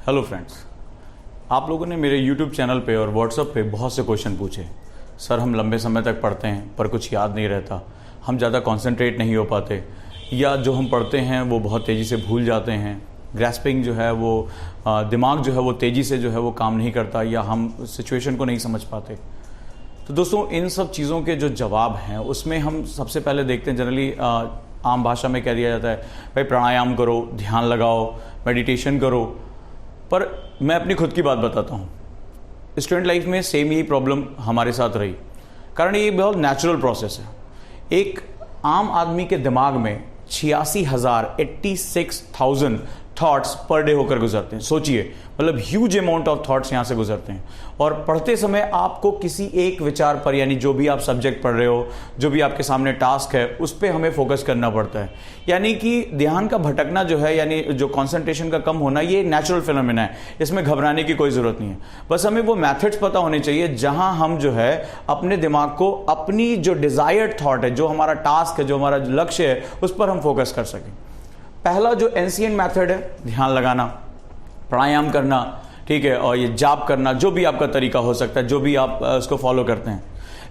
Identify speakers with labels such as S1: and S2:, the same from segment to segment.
S1: Hello friends, आप लोगों ने मेरे YouTube चैनल पे और WhatsApp पे बहुत से क्वेश्चन पूछे। सर, हम लंबे समय तक पढ़ते हैं पर कुछ याद नहीं रहता, हम ज़्यादा कंसंट्रेट नहीं हो पाते, या जो हम पढ़ते हैं वो बहुत तेज़ी से भूल जाते हैं, ग्रैस्पिंग जो है वो दिमाग जो है वो तेज़ी से जो है वो काम नहीं करता, या हम सिचुएशन को नहीं समझ पाते। तो दोस्तों, इन सब चीज़ों के जो जवाब हैं उसमें हम सबसे पहले देखते हैं, जनरली आम भाषा में कह दिया जाता है भाई प्राणायाम करो, ध्यान लगाओ, मेडिटेशन करो। पर मैं अपनी खुद की बात बताता हूँ। स्टूडेंट लाइफ में सेम यही प्रॉब्लम हमारे साथ रही, कारण ये बहुत नेचुरल प्रोसेस है। एक आम आदमी के दिमाग में 86,000 थॉट्स पर डे होकर गुजरते हैं। सोचिए, मतलब ह्यूज अमाउंट ऑफ थॉट्स यहाँ से गुजरते हैं। और पढ़ते समय आपको किसी एक विचार पर, यानी जो भी आप सब्जेक्ट पढ़ रहे हो, जो भी आपके सामने टास्क है, उस पर हमें फोकस करना पड़ता है। यानी कि ध्यान का भटकना जो है, यानी जो कॉन्सेंट्रेशन का कम होना, ये नेचुरल फिनोमेना है, इसमें घबराने की कोई ज़रूरत नहीं है। बस हमें वो मैथड्स पता होने चाहिए जहाँ हम जो है अपने दिमाग को अपनी जो डिज़ायर्ड थॉट है, जो हमारा टास्क है, जो हमारा लक्ष्य है, उस पर हम फोकस कर सकें। पहला जो एंशिएंट मेथड है, ध्यान लगाना, प्राणायाम करना, ठीक है, और ये जाप करना, जो भी आपका तरीका हो सकता है, जो भी आप उसको फॉलो करते हैं।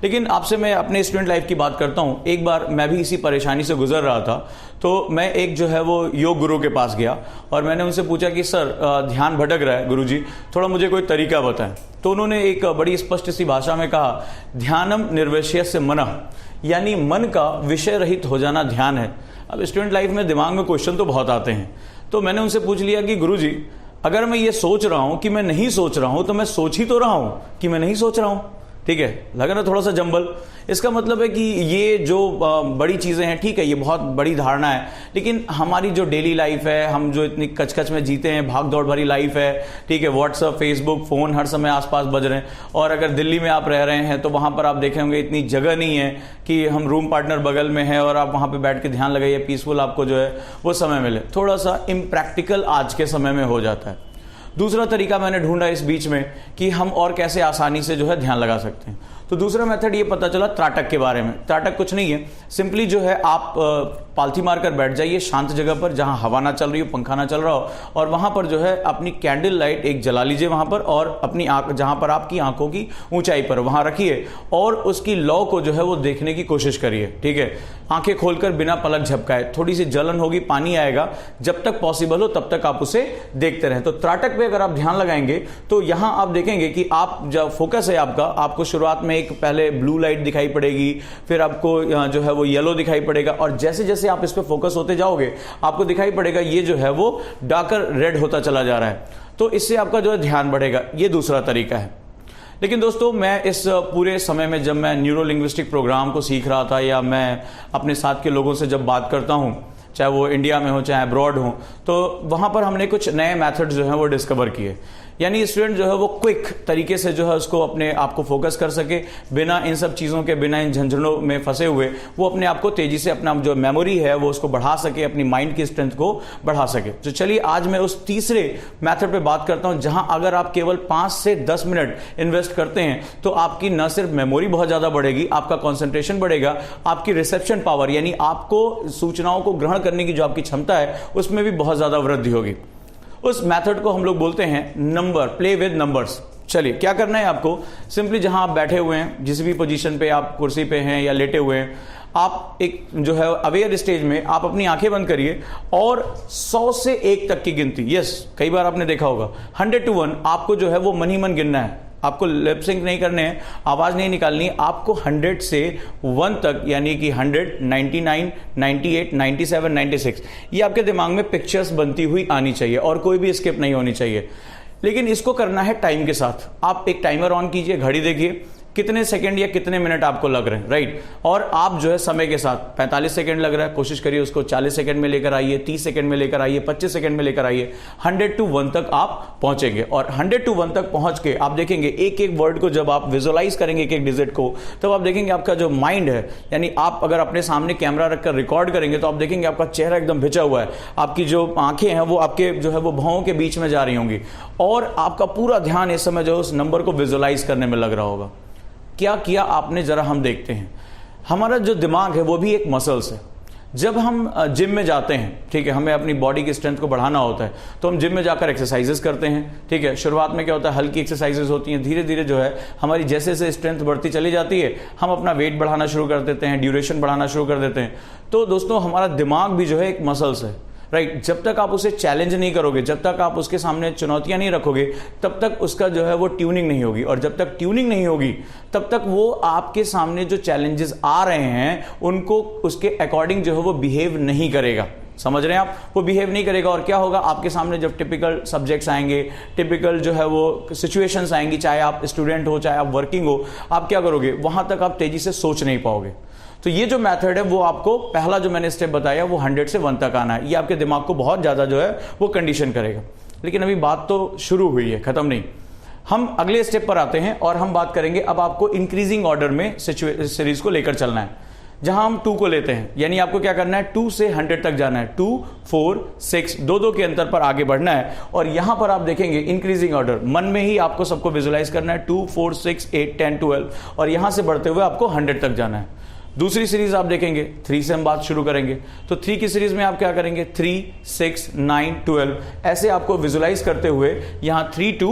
S1: लेकिन आपसे मैं अपने स्टूडेंट लाइफ की बात करता हूँ। एक बार मैं भी इसी परेशानी से गुजर रहा था, तो मैं एक जो है वो योग गुरु के पास गया और मैंने उनसे पूछा कि सर, ध्यान भटक रहा है गुरुजी, थोड़ा मुझे कोई तरीका बताएं। तो उन्होंने एक बड़ी स्पष्ट सी भाषा में कहा, ध्यानम निर्विषयस्य मनः, यानी मन का विषय रहित हो जाना ध्यान है। अब स्टूडेंट लाइफ में दिमाग में क्वेश्चन तो बहुत आते हैं, तो मैंने उनसे पूछ लिया कि गुरुजी, अगर मैं ये सोच रहा हूं कि मैं नहीं सोच रहा हूं, तो मैं सोच ही तो रहा हूं कि मैं नहीं सोच रहा हूं। ठीक है, लगा ना थोड़ा सा जंबल। इसका मतलब है कि ये जो बड़ी चीज़ें हैं, ठीक है, ये बहुत बड़ी धारणा है, लेकिन हमारी जो डेली लाइफ है, हम जो इतनी कचकच में जीते हैं, भाग दौड़ भरी लाइफ है, ठीक है, व्हाट्सअप, फेसबुक, फ़ोन हर समय आसपास बज रहे हैं। और अगर दिल्ली में आप रह रहे हैं तो वहाँ पर आप देखे होंगे इतनी जगह नहीं है कि हम रूम पार्टनर बगल में है और आप वहाँ पर बैठ के ध्यान लगाइए, पीसफुल आपको जो है वो समय मिले। थोड़ा सा इम्प्रैक्टिकल आज के समय में हो जाता है। दूसरा तरीका मैंने ढूंढा इस बीच में कि हम और कैसे आसानी से जो है ध्यान लगा सकते हैं। तो दूसरा मेथड ये पता चला त्राटक के बारे में। त्राटक कुछ नहीं है, सिंपली जो है आप पालथी मारकर बैठ जाइए शांत जगह पर जहां हवा ना चल रही हो, पंखा ना चल रहा हो, और वहां पर जो है अपनी कैंडल लाइट एक जला लीजिए वहां पर, और अपनी आंख जहां पर आपकी आंखों की ऊंचाई पर वहां रखिए और उसकी लौ को जो है वो देखने की कोशिश करिए। ठीक है, आंखें खोलकर बिना पलक झपकाए, थोड़ी सी जलन होगी, पानी आएगा, जब तक पॉसिबल हो तब तक आप उसे देखते रहें। तो त्राटक पे अगर आप ध्यान लगाएंगे तो यहां आप देखेंगे कि आप जब फोकस है आपका, आपको शुरुआत में एक पहले ब्लू लाइट दिखाई पड़ेगी, फिर आपको जो है वो येलो दिखाई पड़ेगा, और जैसे जैसे आप इस पर फोकस होते जाओगे आपको दिखाई पड़ेगा ये जो है वो डार्कर रेड होता चला जा रहा है। तो इससे आपका जो है ध्यान बढ़ेगा। ये दूसरा तरीका है। लेकिन दोस्तों, मैं इस पूरे समय में जब मैं न्यूरो लिंग्विस्टिक प्रोग्राम को सीख रहा था, या मैं अपने साथ के लोगों से जब बात करता हूं, चाहे वो इंडिया में हो चाहे अब्रॉड हो, तो वहां पर हमने कुछ नए मेथड्स जो हैं वो डिस्कवर किए। यानी स्टूडेंट जो है वो क्विक तरीके से जो है उसको अपने आप को फोकस कर सके, बिना इन सब चीज़ों के, बिना इन झंझनों में फंसे हुए वो अपने आप को तेजी से, अपना जो मेमोरी है वो उसको बढ़ा सके, अपनी माइंड की स्ट्रेंथ को बढ़ा सके। तो चलिए आज मैं उस तीसरे मेथड पे बात करता हूं, जहां अगर आप केवल 5 से 10 मिनट इन्वेस्ट करते हैं तो आपकी न सिर्फ मेमोरी बहुत ज़्यादा बढ़ेगी, आपका कॉन्सेंट्रेशन बढ़ेगा, आपकी रिसेप्शन पावर, यानी आपको सूचनाओं को ग्रहण करने की जो आपकी क्षमता है उसमें भी बहुत ज़्यादा वृद्धि होगी। उस मेथड को हम लोग बोलते हैं नंबर, प्ले विद नंबर्स। चलिए, क्या करना है आपको, सिंपली जहां आप बैठे हुए हैं, जिस भी पोजीशन पे, आप कुर्सी पे हैं या लेटे हुए हैं, आप एक जो है अवेयर स्टेज में आप अपनी आंखें बंद करिए और 100 से 1 तक की गिनती, यस, कई बार आपने देखा होगा, 100 to 1 आपको जो है वो मन ही मन गिनना है। आपको लिप सिंक नहीं करने हैं, आवाज नहीं निकालनी है, आपको 100 से 1 तक, यानी कि 100, 99, 98, 97, 96, ये आपके दिमाग में पिक्चर्स बनती हुई आनी चाहिए और कोई भी स्किप नहीं होनी चाहिए। लेकिन इसको करना है टाइम के साथ। आप एक टाइमर ऑन कीजिए, घड़ी देखिए कितने सेकंड या कितने मिनट आपको लग रहे हैं, राइट, और आप जो है समय के साथ 45 सेकंड लग रहा है, कोशिश करिए उसको 40 सेकंड में लेकर आइए, 30 सेकंड में लेकर आइए, 25 सेकंड में लेकर आइए, 100 to 1 तक आप पहुंचेंगे। और 100 to 1 तक पहुंच के आप देखेंगे एक एक वर्ड को जब आप विजुअलाइज करेंगे, एक एक डिजिट को, तब आप देखेंगे आपका जो माइंड है, यानी आप अगर अपने सामने कैमरा रखकर रिकॉर्ड करेंगे तो आप देखेंगे आपका चेहरा एकदम भिजा हुआ है, आपकी जो आंखें हैं वो आपके जो है वो भौहों के बीच में जा रही होंगी, और आपका पूरा ध्यान इस समय जो है उस नंबर को विजुअलाइज करने में लग रहा होगा। क्या किया आपने, जरा हम देखते हैं। हमारा जो दिमाग है वो भी एक मसल्स है। जब हम जिम में जाते हैं, ठीक है, हमें अपनी बॉडी की स्ट्रेंथ को बढ़ाना होता है, तो हम जिम में जाकर एक्सरसाइजेस करते हैं, ठीक है। शुरुआत में क्या होता है, हल्की एक्सरसाइजेस होती हैं, धीरे धीरे जो है हमारी जैसे जैसे स्ट्रेंथ बढ़ती चली जाती है, हम अपना वेट बढ़ाना शुरू कर देते हैं, ड्यूरेशन बढ़ाना शुरू कर देते हैं। तो दोस्तों हमारा दिमाग भी जो है एक मसल्स है, राइट। जब तक आप उसे चैलेंज नहीं करोगे, जब तक आप उसके सामने चुनौतियां नहीं रखोगे, तब तक उसका जो है वो ट्यूनिंग नहीं होगी, और जब तक ट्यूनिंग नहीं होगी तब तक वो आपके सामने जो चैलेंजेस आ रहे हैं उनको उसके अकॉर्डिंग जो है वो बिहेव नहीं करेगा। समझ रहे हैं आप, वो बिहेव नहीं करेगा। और क्या होगा, आपके सामने जब टिपिकल सब्जेक्ट्स आएंगे, टिपिकल जो है वो सिचुएशंस आएंगी, चाहे आप स्टूडेंट हो चाहे आप वर्किंग हो, आप क्या करोगे, वहां तक आप तेजी से सोच नहीं पाओगे। तो ये जो मेथड है वो आपको पहला जो मैंने स्टेप बताया वो 100 से 1 तक आना है, ये आपके दिमाग को बहुत ज्यादा जो है वो कंडीशन करेगा। लेकिन अभी बात तो शुरू हुई है, खत्म नहीं। हम अगले स्टेप पर आते हैं और हम बात करेंगे अब आपको इंक्रीजिंग ऑर्डर में सीरीज को लेकर चलना है, जहां हम 2 को लेते हैं, यानी आपको क्या करना है, 2 से 100 तक जाना है, 2, 4, 6, 2 के अंतर पर आगे बढ़ना है। और यहां पर आप देखेंगे इंक्रीजिंग ऑर्डर, मन में ही आपको सबको विजुलाइज करना है, 2, 4, 6, 8, 10, 12, और यहां से बढ़ते हुए आपको 100 तक जाना है। दूसरी सीरीज आप देखेंगे, 3 से हम बात शुरू करेंगे, तो 3 की सीरीज में आप क्या करेंगे, 3, 6, 9, 12, ऐसे आपको विजुलाइज करते हुए यहां 3 to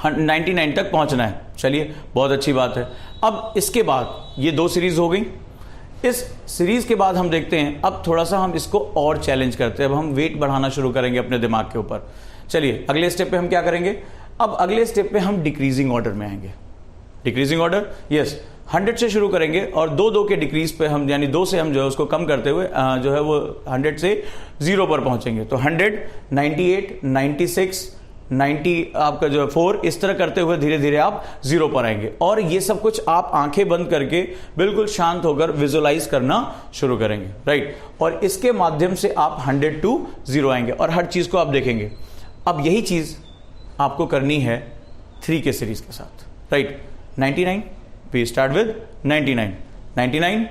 S1: 99 तक पहुंचना है। चलिए, बहुत अच्छी बात है। अब इसके बाद ये 2 सीरीज हो गई। इस सीरीज के बाद हम देखते हैं, अब थोड़ा सा हम इसको और चैलेंज करते हैं, अब हम वेट बढ़ाना शुरू करेंगे अपने दिमाग के ऊपर। चलिए, अगले स्टेप पे हम क्या करेंगे, अब अगले स्टेप पे हम डिक्रीजिंग ऑर्डर में आएंगे। डिक्रीजिंग ऑर्डर, यस, 100 से शुरू करेंगे और 2 के डिक्रीज पे हम, यानी 2 से हम जो है उसको कम करते हुए जो है वो 100 से 0 पर पहुंचेंगे। तो 100, 98, 96, 90, आपका जो है 4, इस तरह करते हुए धीरे धीरे आप 0 पर आएंगे। और ये सब कुछ आप आंखें बंद करके बिल्कुल शांत होकर विजुलाइज करना शुरू करेंगे, राइट। और इसके माध्यम से आप 100 to 0 आएंगे और हर चीज को आप देखेंगे। अब यही चीज आपको करनी है 3 के सीरीज के साथ, राइट। 99, we start with 99, 99,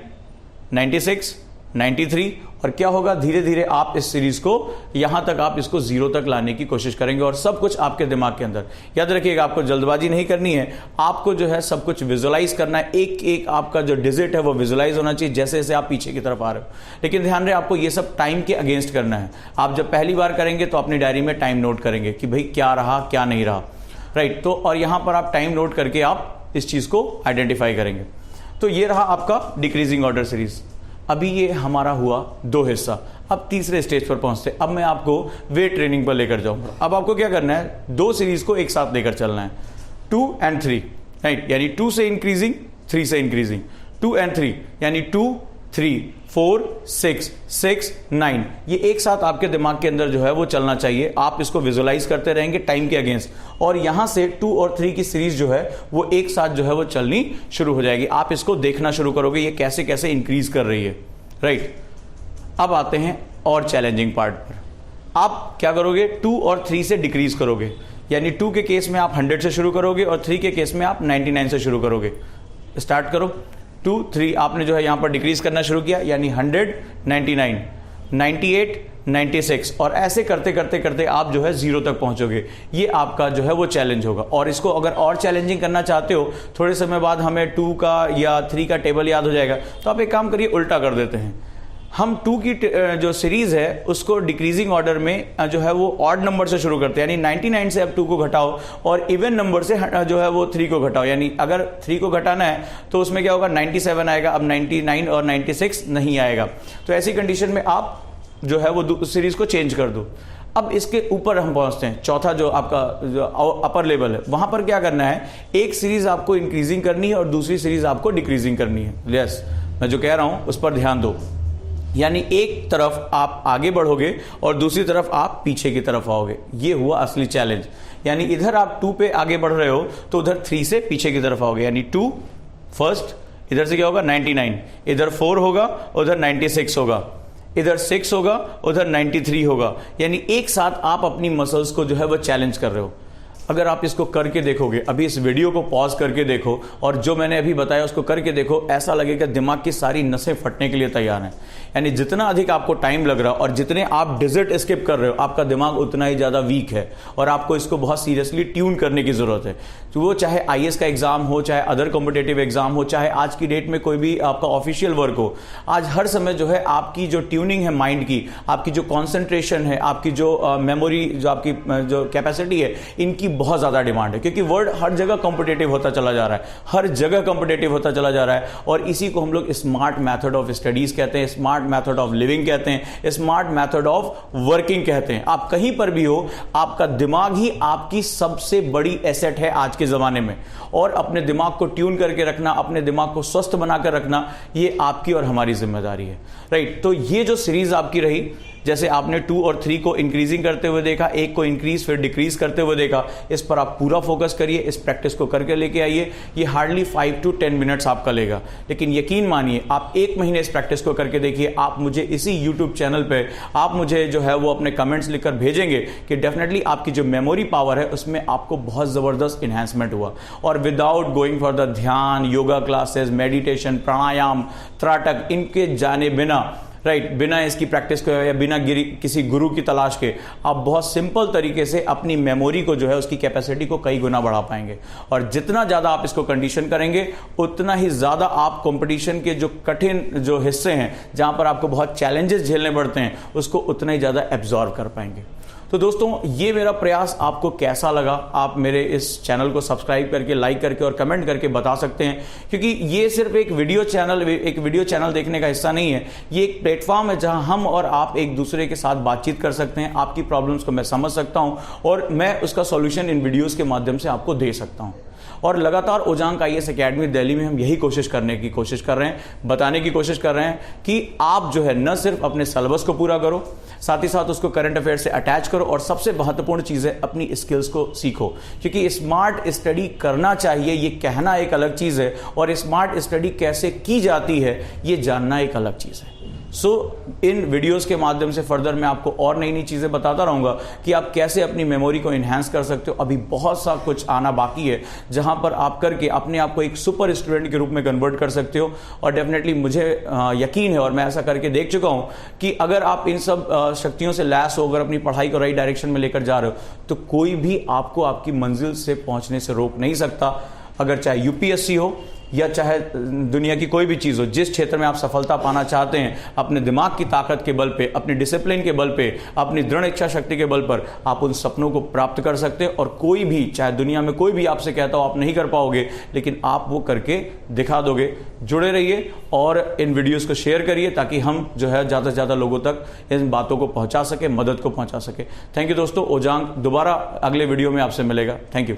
S1: 96, 93, और क्या होगा, धीरे धीरे आप इस सीरीज को यहां तक आप इसको 0 तक लाने की कोशिश करेंगे, और सब कुछ आपके दिमाग के अंदर। याद रखिएगा, आपको जल्दबाजी नहीं करनी है, आपको जो है सब कुछ विजुलाइज करना है, एक एक आपका जो डिजिट है वो विजुलाइज होना चाहिए जैसे जैसे आप पीछे की तरफ आ रहे हो। लेकिन ध्यान रहे, आपको ये सब टाइम के अगेंस्ट करना है। आप जब पहली बार करेंगे तो अपनी डायरी में टाइम नोट करेंगे कि भाई क्या रहा क्या नहीं रहा, राइट। तो और यहां पर आप टाइम नोट करके आप इस चीज को आइडेंटिफाई करेंगे। तो ये रहा आपका डिक्रीजिंग ऑर्डर सीरीज। अभी ये हमारा हुआ 2 हिस्सा। अब तीसरे स्टेज पर पहुंचते, अब मैं आपको वेट ट्रेनिंग पर लेकर जाऊंगा। अब आपको क्या करना है, 2 सीरीज को एक साथ लेकर चलना है, 2 and 3, राइट। यानी 2 से इंक्रीजिंग, 3 से इंक्रीजिंग, 2 and 3, यानी 2, 3, 4, 6, 6, 9, ये एक साथ आपके दिमाग के अंदर जो है वो चलना चाहिए। आप इसको विजुलाइज करते रहेंगे टाइम के अगेंस्ट, और यहां से 2 और 3 की सीरीज जो है वो एक साथ जो है वो चलनी शुरू हो जाएगी। आप इसको देखना शुरू करोगे ये कैसे कैसे इंक्रीज कर रही है, राइट। अब आते हैं और चैलेंजिंग पार्ट पर। आप क्या करोगे, 2 और 3 से डिक्रीज करोगे, यानी 2 के केस में आप 100 से शुरू करोगे और 3 के केस में आप 99 से शुरू करोगे। स्टार्ट करो, 2, 3, आपने जो है यहां पर डिक्रीज करना शुरू किया, यानी 100, 99, 98, 96, और ऐसे करते करते करते आप जो है 0 तक पहुंचोगे। ये आपका जो है वो चैलेंज होगा। और इसको अगर और चैलेंजिंग करना चाहते हो, थोड़े समय बाद हमें 2 का या 3 का टेबल याद हो जाएगा, तो आप एक काम करिए, उल्टा कर देते हैं। हम 2 की जो सीरीज है उसको डिक्रीजिंग ऑर्डर में जो है वो ऑड नंबर से शुरू करते हैं, यानी 99 से अब 2 को घटाओ और इवन नंबर से जो है वो 3 को घटाओ। यानी अगर 3 को घटाना है तो उसमें क्या होगा, 97 आएगा, अब 99 और 96 नहीं आएगा। तो ऐसी कंडीशन में आप जो है वो सीरीज को चेंज कर दो। अब इसके ऊपर हम पहुंचते हैं, चौथा जो आपका जो अपर लेवल है, वहां पर क्या करना है, एक सीरीज आपको इंक्रीजिंग करनी है और दूसरी सीरीज आपको डिक्रीजिंग करनी है। यस, मैं जो कह रहा हूं उस पर ध्यान दो। यानी एक तरफ आप आगे बढ़ोगे और दूसरी तरफ आप पीछे की तरफ आओगे। ये हुआ असली चैलेंज। यानी इधर आप 2 पे आगे बढ़ रहे हो तो उधर 3 से पीछे की तरफ आओगे, यानी 2 फर्स्ट, इधर से क्या होगा 99, इधर 4 होगा, उधर 96 होगा, इधर 6 होगा, उधर 93 होगा। यानी एक साथ आप अपनी मसल्स को जो है वो चैलेंज कर रहे हो। अगर आप इसको करके देखोगे, अभी इस वीडियो को पॉज करके देखो और जो मैंने अभी बताया उसको करके देखो, ऐसा लगेगा दिमाग की सारी नसें फटने के लिए तैयार हैं। यानी जितना अधिक आपको टाइम लग रहा है और जितने आप डिजिट स्किप कर रहे हो, आपका दिमाग उतना ही ज़्यादा वीक है और आपको इसको बहुत सीरियसली ट्यून करने की ज़रूरत है। तो वो चाहे IAS का एग्जाम हो, चाहे अदर कॉम्पिटेटिव एग्जाम हो, चाहे आज की डेट में कोई भी आपका ऑफिशियल वर्क हो, आज हर समय जो है आपकी जो ट्यूनिंग है माइंड की, आपकी जो कॉन्सेंट्रेशन है, आपकी जो मेमोरी, जो आपकी जो कैपेसिटी है, इनकी बहुत ज़्यादा डिमांड है। क्योंकि वर्ल्ड हर जगह कॉम्पिटेटिव होता चला जा रहा है, हर जगह कॉम्पिटेटिव होता चला जा रहा है, और इसी को हम लोग स्मार्ट मेथड ऑफ स्टडीज कहते हैं, स्मार्ट मेथड ऑफ लिविंग कहते हैं, स्मार्ट मेथड ऑफ वर्किंग कहते हैं। आप कहीं पर भी हो, आपका दिमाग ही आपकी सबसे बड़ी एसेट है आज के जमाने में, और अपने दिमाग को ट्यून करके रखना, अपने दिमाग को स्वस्थ बनाकर रखना, ये आपकी और हमारी जिम्मेदारी है, राइट। तो ये जो सीरीज आपकी रही, जैसे आपने 2 और 3 को इंक्रीजिंग करते हुए देखा, 1 को इंक्रीज फिर डिक्रीज करते हुए देखा, इस पर आप पूरा फोकस करिए, इस प्रैक्टिस को करके लेके आइए। ये हार्डली 5 to 10 मिनट्स आपका लेगा, लेकिन यकीन मानिए आप 1 महीने इस प्रैक्टिस को करके देखिए, आप मुझे इसी यूट्यूब चैनल पे आप मुझे जो है वो अपने कमेंट्स लिखकर भेजेंगे कि डेफिनेटली आपकी जो मेमोरी पावर है उसमें आपको बहुत जबरदस्त इन्हांसमेंट हुआ, और विदाउट गोइंग फॉर द ध्यान, योगा क्लासेस, मेडिटेशन, प्राणायाम, त्राटक, इनके जाने बिना, राइट, बिना इसकी प्रैक्टिस को या बिना किसी गुरु की तलाश के आप बहुत सिंपल तरीके से अपनी मेमोरी को जो है उसकी कैपेसिटी को कई गुना बढ़ा पाएंगे। और जितना ज़्यादा आप इसको कंडीशन करेंगे, उतना ही ज़्यादा आप कंपटीशन के जो कठिन जो हिस्से हैं, जहां पर आपको बहुत चैलेंजेस झेलने पड़ते हैं, उसको उतना ही ज़्यादा एब्जॉर्व कर पाएंगे। तो दोस्तों, ये मेरा प्रयास आपको कैसा लगा, आप मेरे इस चैनल को सब्सक्राइब करके, लाइक करके और कमेंट करके बता सकते हैं। क्योंकि ये सिर्फ एक वीडियो चैनल देखने का हिस्सा नहीं है, ये एक प्लेटफॉर्म है जहां हम और आप एक दूसरे के साथ बातचीत कर सकते हैं। आपकी प्रॉब्लम्स को मैं समझ सकता हूं और मैं उसका सॉल्यूशन इन वीडियोस के माध्यम से आपको दे सकता हूं। और लगातार ओजांग IAS एकेडमी दिल्ली में हम यही कोशिश कर रहे हैं, बताने की कोशिश कर रहे हैं कि आप जो है न सिर्फ अपने सिलेबस को पूरा करो, साथ ही साथ उसको करंट अफेयर से अटैच करो, और सबसे महत्वपूर्ण चीज़ है अपनी स्किल्स को सीखो। क्योंकि स्मार्ट स्टडी करना चाहिए, ये कहना एक अलग चीज़ है, और स्मार्ट स्टडी कैसे की जाती है ये जानना एक अलग चीज़ है। सो इन वीडियोस के माध्यम से फर्दर मैं आपको और नई नई चीज़ें बताता रहूँगा कि आप कैसे अपनी मेमोरी को इन्हांस कर सकते हो। अभी बहुत सा कुछ आना बाकी है, जहां पर आप करके अपने आप को एक सुपर स्टूडेंट के रूप में कन्वर्ट कर सकते हो। और डेफिनेटली मुझे यकीन है, और मैं ऐसा करके देख चुका हूं, कि अगर आप इन सब शक्तियों से लैस हो, अगर अपनी पढ़ाई को राइट डायरेक्शन में लेकर जा रहे हो, तो कोई भी आपको आपकी मंजिल से पहुंचने से रोक नहीं सकता। अगर चाहे UPSC हो या चाहे दुनिया की कोई भी चीज़ हो, जिस क्षेत्र में आप सफलता पाना चाहते हैं, अपने दिमाग की ताकत के बल पे, अपनी डिसिप्लिन के बल पे, अपनी दृढ़ इच्छा शक्ति के बल पर आप उन सपनों को प्राप्त कर सकते हैं। और कोई भी, चाहे दुनिया में कोई भी आपसे कहता हो आप नहीं कर पाओगे, लेकिन आप वो करके दिखा दोगे। जुड़े रहिए और इन वीडियोस को शेयर करिए, ताकि हम जो है ज़्यादा से ज़्यादा लोगों तक इन बातों को पहुँचा सके, मदद को पहुँचा सके। थैंक यू दोस्तों। ओजांग दोबारा अगले वीडियो में आपसे मिलेगा। Thank you.